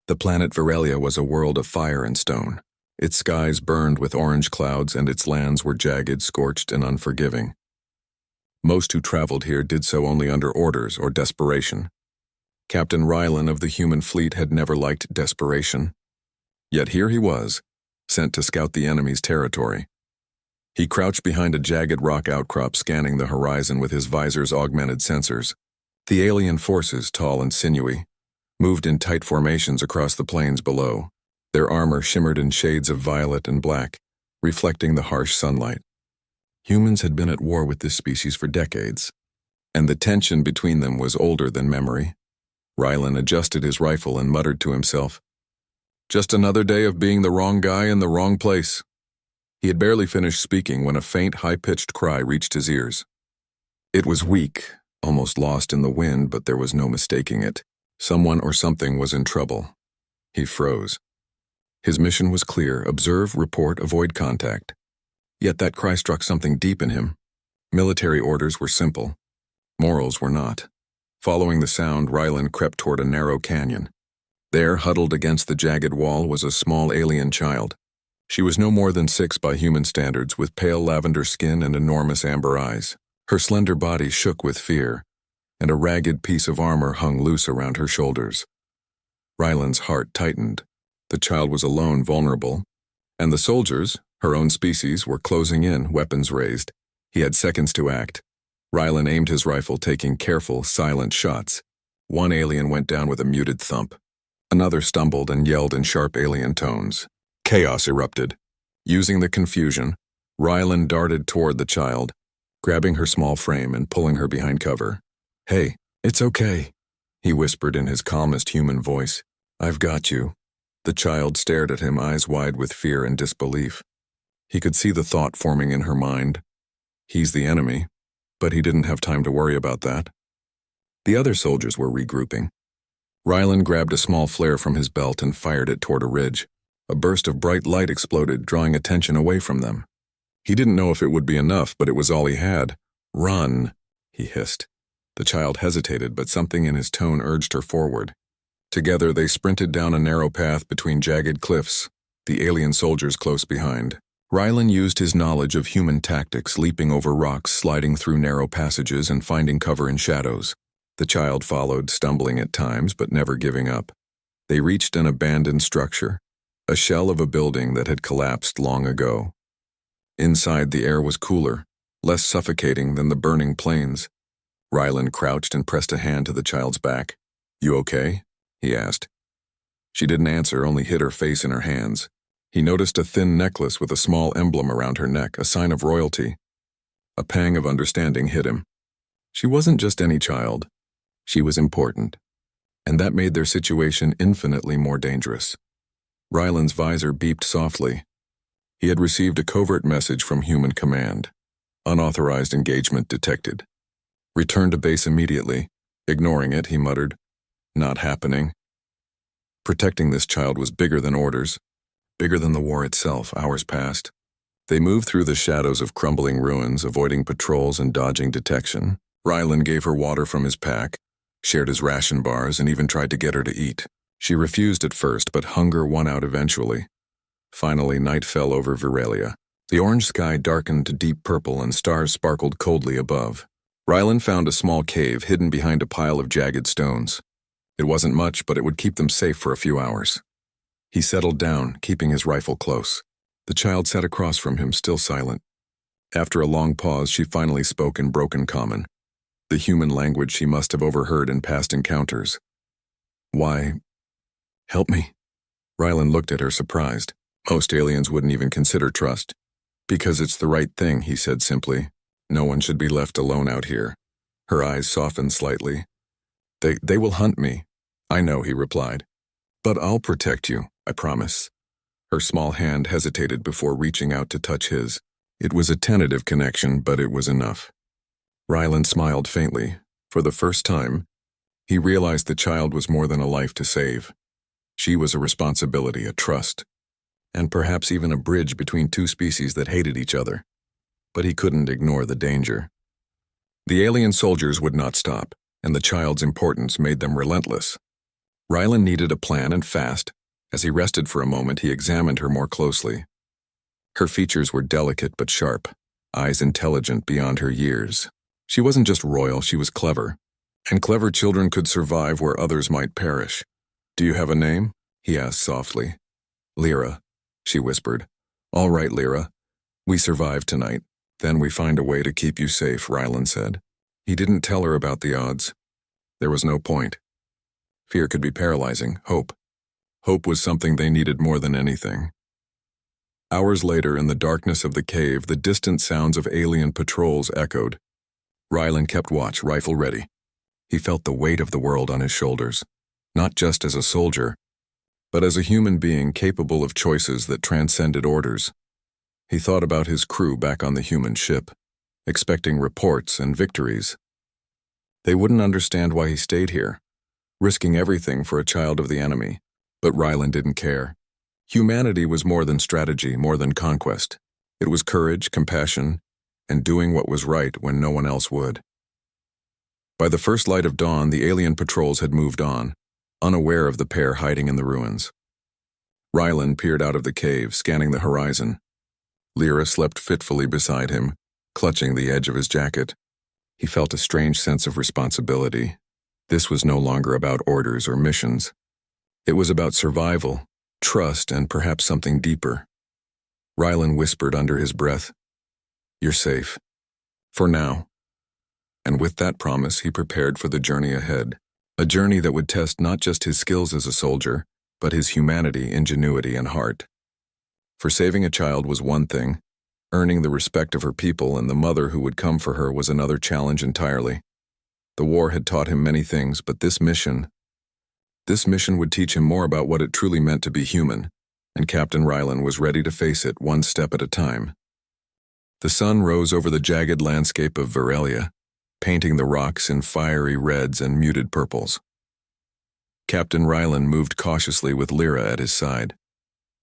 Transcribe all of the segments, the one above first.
The planet Virelia was a world of fire and stone. Its skies burned with orange clouds and its lands were jagged, scorched, and unforgiving. Most who traveled here did so only under orders or desperation. Captain Rylan of the human fleet had never liked desperation. Yet here he was, sent to scout the enemy's territory. He crouched behind a jagged rock outcrop, scanning the horizon with his visor's augmented sensors. The alien forces, tall and sinewy, moved in tight formations across the plains below. Their armor shimmered in shades of violet and black, reflecting the harsh sunlight. Humans had been at war with this species for decades, and the tension between them was older than memory. Rylan adjusted his rifle and muttered to himself, "Just another day of being the wrong guy in the wrong place." He had barely finished speaking when a faint, high-pitched cry reached his ears. It was weak, almost lost in the wind, but there was no mistaking it. Someone or something was in trouble. He froze. His mission was clear: observe, report, avoid contact. Yet that cry struck something deep in him. Military orders were simple. Morals were not. Following the sound, Rylan crept toward a narrow canyon. There, huddled against the jagged wall, was a small alien child. She was no more than 6 by human standards, with pale lavender skin and enormous amber eyes. Her slender body shook with fear, and a ragged piece of armor hung loose around her shoulders. Rylan's heart tightened. The child was alone, vulnerable, and the soldiers, her own species, were closing in, weapons raised. He had seconds to act. Rylan aimed his rifle, taking careful, silent shots. One alien went down with a muted thump. Another stumbled and yelled in sharp alien tones. Chaos erupted. Using the confusion, Rylan darted toward the child, grabbing her small frame and pulling her behind cover. "Hey, it's okay," he whispered in his calmest human voice. "I've got you." The child stared at him, eyes wide with fear and disbelief. He could see the thought forming in her mind. He's the enemy, but he didn't have time to worry about that. The other soldiers were regrouping. Rylan grabbed a small flare from his belt and fired it toward a ridge. A burst of bright light exploded, drawing attention away from them. He didn't know if it would be enough, but it was all he had. "Run," he hissed. The child hesitated, but something in his tone urged her forward. Together they sprinted down a narrow path between jagged cliffs, the alien soldiers close behind. Rylan used his knowledge of human tactics, leaping over rocks, sliding through narrow passages, and finding cover in shadows. The child followed, stumbling at times, but never giving up. They reached an abandoned structure, a shell of a building that had collapsed long ago. Inside, the air was cooler, less suffocating than the burning plains. Rylan crouched and pressed a hand to the child's back. "You okay?" he asked. She didn't answer, only hid her face in her hands. He noticed a thin necklace with a small emblem around her neck, a sign of royalty. A pang of understanding hit him. She wasn't just any child. She was important, and that made their situation infinitely more dangerous. Rylan's visor beeped softly. He had received a covert message from Human Command. Unauthorized engagement detected. Return to base immediately. Ignoring it, he muttered, "Not happening." Protecting this child was bigger than orders, bigger than the war itself. Hours passed. They moved through the shadows of crumbling ruins, avoiding patrols and dodging detection. Rylan gave her water from his pack, shared his ration bars, and even tried to get her to eat. She refused at first, but hunger won out eventually. Finally, night fell over Virelia. The orange sky darkened to deep purple and stars sparkled coldly above. Rylan found a small cave hidden behind a pile of jagged stones. It wasn't much, but it would keep them safe for a few hours. He settled down, keeping his rifle close. The child sat across from him, still silent. After a long pause, she finally spoke in broken common, the human language she must have overheard in past encounters. "Why, help me?" Rylan looked at her, surprised. Most aliens wouldn't even consider trust. "Because it's the right thing," he said simply. "No one should be left alone out here." Her eyes softened slightly. They will hunt me." "I know," he replied. "But I'll protect you, I promise." Her small hand hesitated before reaching out to touch his. It was a tentative connection, but it was enough. Rylan smiled faintly. For the first time, he realized the child was more than a life to save. She was a responsibility, a trust, and perhaps even a bridge between two species that hated each other. But he couldn't ignore the danger. The alien soldiers would not stop, and the child's importance made them relentless. Rylan needed a plan and fast. As he rested for a moment, he examined her more closely. Her features were delicate but sharp, eyes intelligent beyond her years. She wasn't just royal, she was clever. And clever children could survive where others might perish. "Do you have a name?" he asked softly. "Lyra," she whispered. "All right, Lyra. We survived tonight. Then we find a way to keep you safe," Rylan said. He didn't tell her about the odds. There was no point. Fear could be paralyzing. Hope was something they needed more than anything. Hours later, in the darkness of the cave, the distant sounds of alien patrols echoed. Rylan kept watch, rifle ready. He felt the weight of the world on his shoulders, not just as a soldier, but as a human being capable of choices that transcended orders. He thought about his crew back on the human ship, expecting reports and victories. They wouldn't understand why he stayed here, risking everything for a child of the enemy. But Rylan didn't care. Humanity was more than strategy, more than conquest. It was courage, compassion, and doing what was right when no one else would. By the first light of dawn, the alien patrols had moved on, unaware of the pair hiding in the ruins. Rylan peered out of the cave, scanning the horizon. Lyra slept fitfully beside him, clutching the edge of his jacket. He felt a strange sense of responsibility. This was no longer about orders or missions. It was about survival, trust, and perhaps something deeper. Rylan whispered under his breath, "You're safe. For now." And with that promise, he prepared for the journey ahead. A journey that would test not just his skills as a soldier, but his humanity, ingenuity, and heart. For saving a child was one thing. Earning the respect of her people and the mother who would come for her was another challenge entirely. The war had taught him many things, but this mission would teach him more about what it truly meant to be human, and Captain Rylan was ready to face it one step at a time. The sun rose over the jagged landscape of Varelia, painting the rocks in fiery reds and muted purples. Captain Rylan moved cautiously with Lyra at his side.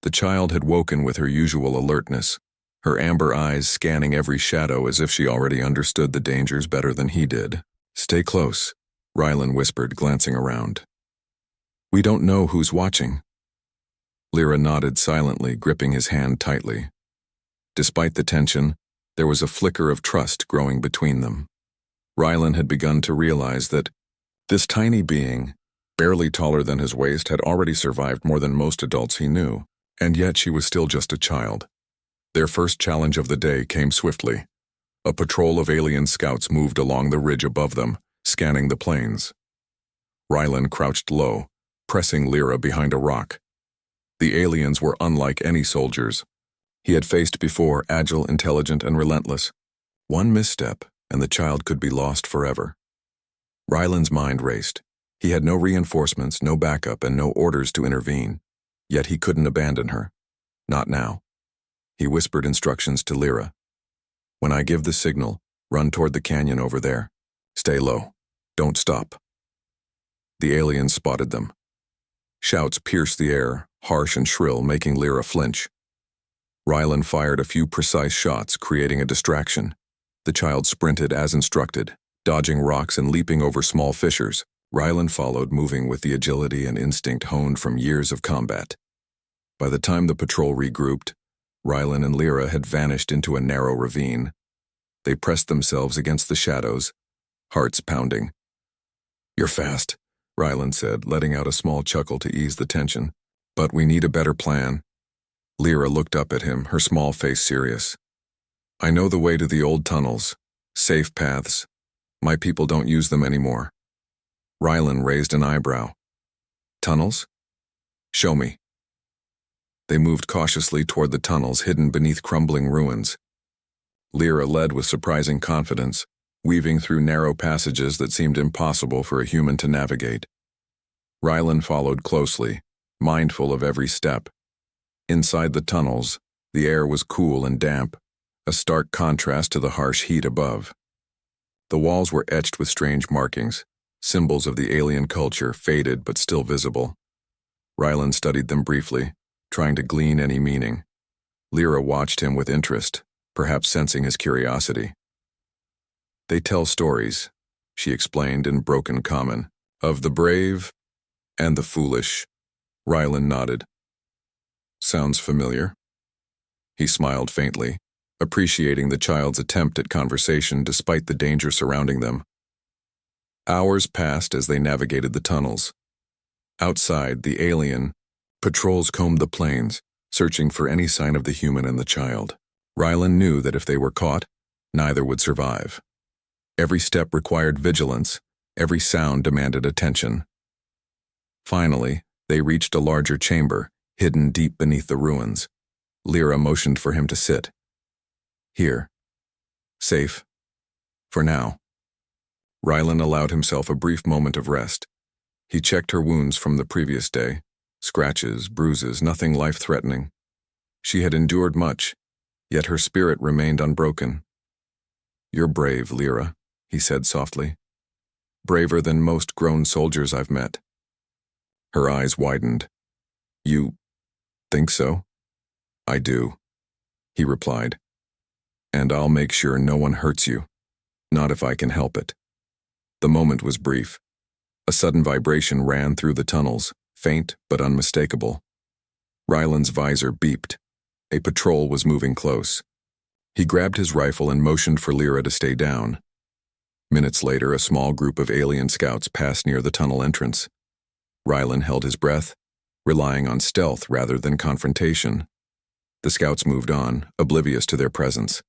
The child had woken with her usual alertness, her amber eyes scanning every shadow as if she already understood the dangers better than he did. "Stay close," Rylan whispered, glancing around. "We don't know who's watching." Lyra nodded silently, gripping his hand tightly. Despite the tension, there was a flicker of trust growing between them. Rylan had begun to realize that this tiny being, barely taller than his waist, had already survived more than most adults he knew, and yet she was still just a child. Their first challenge of the day came swiftly. A patrol of alien scouts moved along the ridge above them, scanning the plains. Rylan crouched low, pressing Lyra behind a rock. The aliens were unlike any soldiers he had faced before, agile, intelligent, and relentless. One misstep, and the child could be lost forever. Rylan's mind raced. He had no reinforcements, no backup, and no orders to intervene. Yet he couldn't abandon her. Not now. He whispered instructions to Lyra. "When I give the signal, run toward the canyon over there. Stay low. Don't stop." The aliens spotted them. Shouts pierced the air, harsh and shrill, making Lyra flinch. Rylan fired a few precise shots, creating a distraction. The child sprinted as instructed, dodging rocks and leaping over small fissures. Rylan followed, moving with the agility and instinct honed from years of combat. By the time the patrol regrouped, Rylan and Lyra had vanished into a narrow ravine. They pressed themselves against the shadows, hearts pounding. "You're fast," Rylan said, letting out a small chuckle to ease the tension. "But we need a better plan." Lyra looked up at him, her small face serious. "I know the way to the old tunnels, safe paths. My people don't use them anymore." Rylan raised an eyebrow. "Tunnels? Show me." They moved cautiously toward the tunnels hidden beneath crumbling ruins. Lyra led with surprising confidence, weaving through narrow passages that seemed impossible for a human to navigate. Rylan followed closely, mindful of every step. Inside the tunnels, the air was cool and damp, a stark contrast to the harsh heat above. The walls were etched with strange markings, symbols of the alien culture, faded but still visible. Rylan studied them briefly, trying to glean any meaning. Lyra watched him with interest, perhaps sensing his curiosity. "They tell stories," she explained in broken common, "of the brave And the foolish. Rylan nodded. Sounds familiar. He smiled faintly, appreciating the child's attempt at conversation despite the danger surrounding them. Hours passed as they navigated the tunnels. Outside, the alien patrols combed the plains, searching for any sign of the human and the child. Rylan knew that if they were caught, neither would survive. Every step required vigilance, every sound demanded attention. Finally, they reached a larger chamber, hidden deep beneath the ruins. Lyra motioned for him to sit. Here. Safe. For now. Rylan allowed himself a brief moment of rest. He checked her wounds from the previous day. Scratches, bruises, nothing life-threatening. She had endured much, yet her spirit remained unbroken. You're brave, Lyra, he said softly. Braver than most grown soldiers I've met. Her eyes widened. You think so? I do, he replied. And I'll make sure no one hurts you. Not if I can help it. The moment was brief. A sudden vibration ran through the tunnels, faint but unmistakable. Rylan's visor beeped. A patrol was moving close. He grabbed his rifle and motioned for Lyra to stay down. Minutes later, a small group of alien scouts passed near the tunnel entrance. Rylan held his breath, relying on stealth rather than confrontation. The scouts moved on, oblivious to their presence.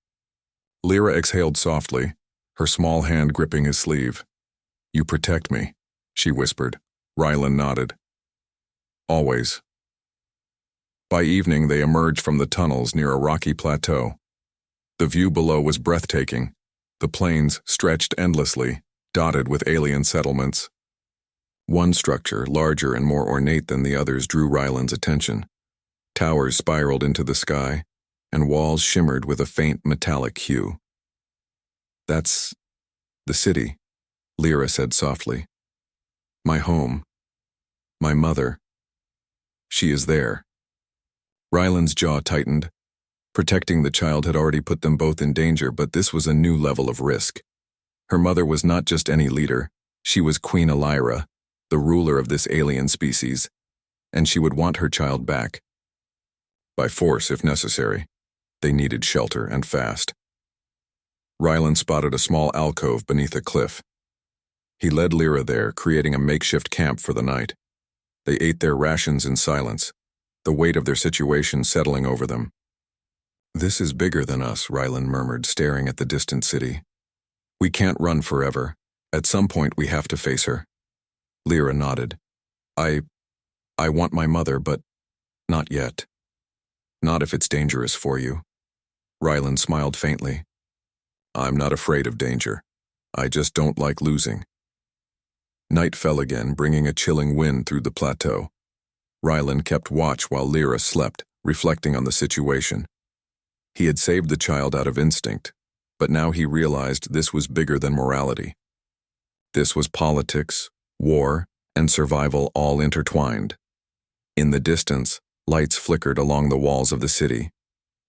Lyra exhaled softly, her small hand gripping his sleeve. You protect me, she whispered. Rylan nodded. Always. By evening, they emerged from the tunnels near a rocky plateau. The view below was breathtaking. The plains stretched endlessly, dotted with alien settlements. One structure, larger and more ornate than the others, drew Rylan's attention. Towers spiraled into the sky, and walls shimmered with a faint metallic hue. That's the city, Lyra said softly. My home. My mother. She is there. Rylan's jaw tightened. Protecting the child had already put them both in danger, but this was a new level of risk. Her mother was not just any leader. She was Queen Elira, the ruler of this alien species, and she would want her child back. By force, if necessary. They needed shelter, and fast. Rylan spotted a small alcove beneath a cliff. He led Lyra there, creating a makeshift camp for the night. They ate their rations in silence, the weight of their situation settling over them. This is bigger than us, Rylan murmured, staring at the distant city. We can't run forever. At some point we have to face her. Lyra nodded. I want my mother, but not yet. Not if it's dangerous for you. Rylan smiled faintly. I'm not afraid of danger. I just don't like losing. Night fell again, bringing a chilling wind through the plateau. Rylan kept watch while Lyra slept, reflecting on the situation. He had saved the child out of instinct, but now he realized this was bigger than morality. This was politics, war, and survival all intertwined. In the distance, lights flickered along the walls of the city.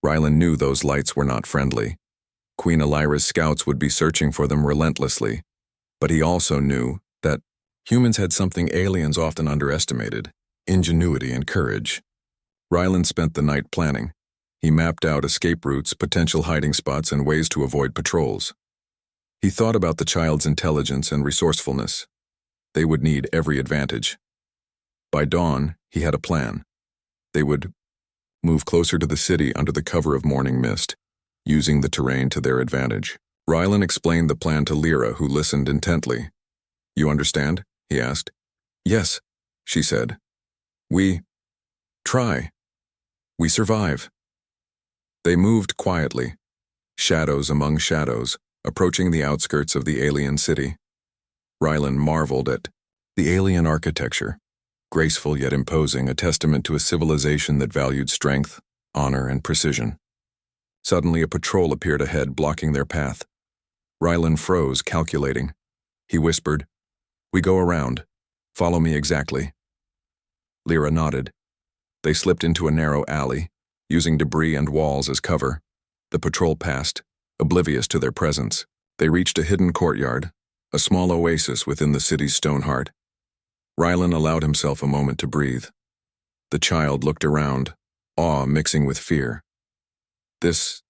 Rylan knew those lights were not friendly. Queen Elira's scouts would be searching for them relentlessly, but he also knew that humans had something aliens often underestimated: ingenuity and courage. Rylan spent the night planning. He mapped out escape routes, potential hiding spots, and ways to avoid patrols. He thought about the child's intelligence and resourcefulness. They would need every advantage. By dawn, he had a plan. They would move closer to the city under the cover of morning mist, using the terrain to their advantage. Rylan explained the plan to Lyra, who listened intently. You understand? He asked. Yes, she said. We try. We survive. They moved quietly, shadows among shadows, approaching the outskirts of the alien city. Rylan marveled at the alien architecture, graceful yet imposing, a testament to a civilization that valued strength, honor, and precision. Suddenly, a patrol appeared ahead, blocking their path. Rylan froze, calculating. He whispered, We go around. Follow me exactly. Lyra nodded. They slipped into a narrow alley, using debris and walls as cover. The patrol passed, oblivious to their presence. They reached a hidden courtyard, a small oasis within the city's stone heart. Rylan allowed himself a moment to breathe. The child looked around, awe mixing with fear. "This...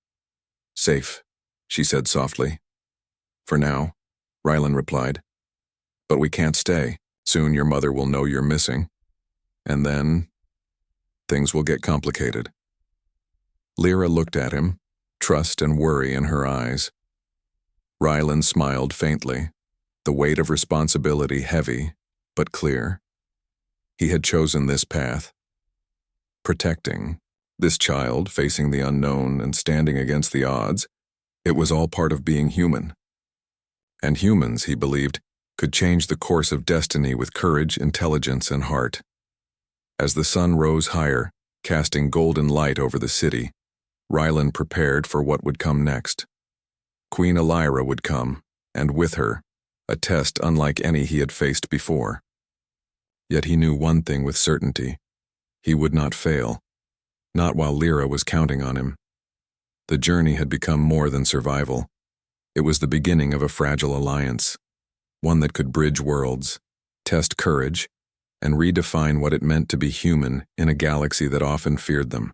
safe," she said softly. "For now," Rylan replied. "But we can't stay. Soon your mother will know you're missing. And then... things will get complicated." Lyra looked at him, trust and worry in her eyes. Rylan smiled faintly, the weight of responsibility heavy, but clear. He had chosen this path. Protecting this child, facing the unknown and standing against the odds, it was all part of being human. And humans, he believed, could change the course of destiny with courage, intelligence, and heart. As the sun rose higher, casting golden light over the city, Rylan prepared for what would come next. Queen Elira would come, and with her, a test unlike any he had faced before. Yet he knew one thing with certainty. He would not fail. Not while Lyra was counting on him. The journey had become more than survival. It was the beginning of a fragile alliance, one that could bridge worlds, test courage, and redefine what it meant to be human in a galaxy that often feared them.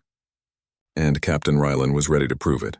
And Captain Rylan was ready to prove it.